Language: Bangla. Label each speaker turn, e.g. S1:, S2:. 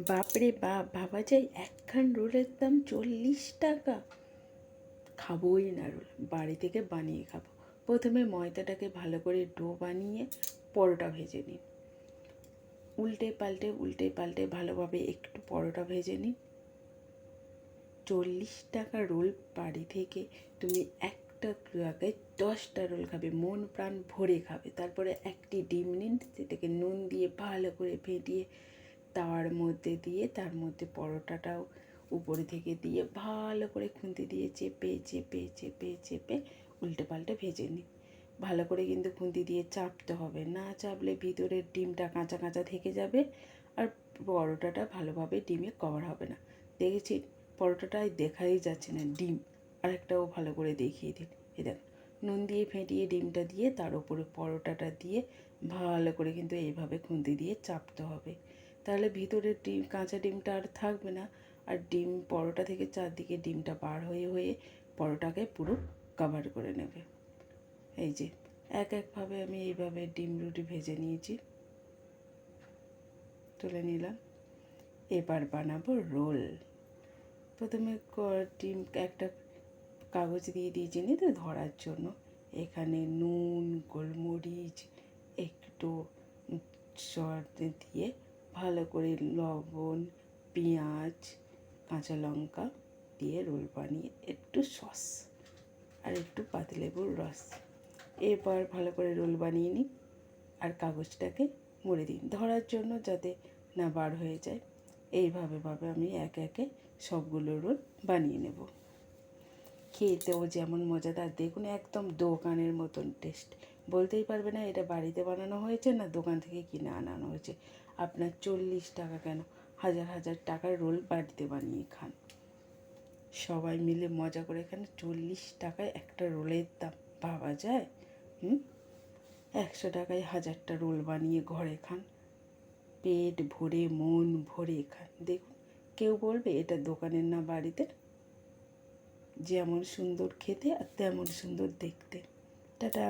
S1: বাপরে বাপ, ভাবা যায় একখান রোলের দাম 40 টাকা। খাবোই না রোল, বাড়ি থেকে বানিয়ে খাবো। প্রথমে ময়দাটাকে ভালো করে ডো বানিয়ে পরোটা ভেজে নিন। উল্টে পাল্টে ভালোভাবে একটু পরোটা ভেজে নিন। 40 টাকা রোল বাড়ি থেকে তুমি একটা জায়গায় 10টা রোল খাবে, মন প্রাণ ভরে খাবে। তারপরে একটি ডিম নিন, সেটাকে নুন দিয়ে ভালো করে ফেটিয়ে তাওয়ার মধ্যে দিয়ে তার মধ্যে পরোটাটাও উপরে থেকে দিয়ে ভালো করে খুন্তি দিয়ে চেপে চেপে চেপে চেপে উল্টে পাল্টে ভেজে নিন। ভালো করে কিন্তু খুন্তি দিয়ে চাপতে হবে, না চাপলে ভিতরের ডিমটা কাঁচা কাঁচা থেকে যাবে আর পরোটাটা ভালোভাবে ডিমে কভার হবে না। দেখেছি পরোটাটায় দেখাই যাচ্ছে না ডিম। আরেকটাও ভালো করে দেখিয়ে দিন। এ দেখ, নুন দিয়ে ফেটিয়ে ডিমটা দিয়ে তার উপরে পরোটাটা দিয়ে ভালো করে কিন্তু এইভাবে খুন্তি দিয়ে চাপতে হবে। তাহলে ভিতরের ডিম কাঁচা ডিমটা আর থাকবে না, আর ডিম পরোটা থেকে চারদিকে ডিমটা বার হয়ে হয়ে পরোটাকে পুরো কভার করে নেবে। এই যে একভাবে আমি এইভাবে ডিম রুটি ভেজে নিয়েছি, তুলে নিলাম। এবার বানাবো রোল। প্রথমে ডিম একটা কাগজ দিয়ে দিয়েছি তো ধরার জন্য। এখানে নুন, গোলমরিচ, একটু দিয়ে ভালো করে লবণ, পেঁয়াজ, কাঁচা লঙ্কা দিয়ে রোল বানিয়ে একটু সস আর একটু পাতিলেবুর রস, এবার ভালো করে রোল বানিয়ে নিই আর কাগজটাকে মুড়ে দিন ধরার জন্য, যাতে না বার হয়ে যায়। এইভাবে আমি একে একে সবগুলো রোল বানিয়ে নেব। খেতেও যেমন মজাদার, দেখুন একদম দোকানের মতন টেস্ট। বলতেই পারবে না এটা বাড়িতে বানানো হয়েছে না দোকান থেকে কিনে আনানো হয়েছে। আপনার 40 টাকা কেন, হাজার হাজার টাকার রোল বাড়িতে বানিয়ে খান। সবাই মিলে মজা করে খান। 40 টাকায় একটা রোলের দাম, ভাবা যায়? 100 টাকায় 1000টা রোল বানিয়ে ঘরে খান, পেট ভরে মন ভরে খান। দেখুন কেউ বলবে এটা দোকানের না বাড়িতে। যেমন সুন্দর খেতে আর তেমন সুন্দর দেখতে। টাটা।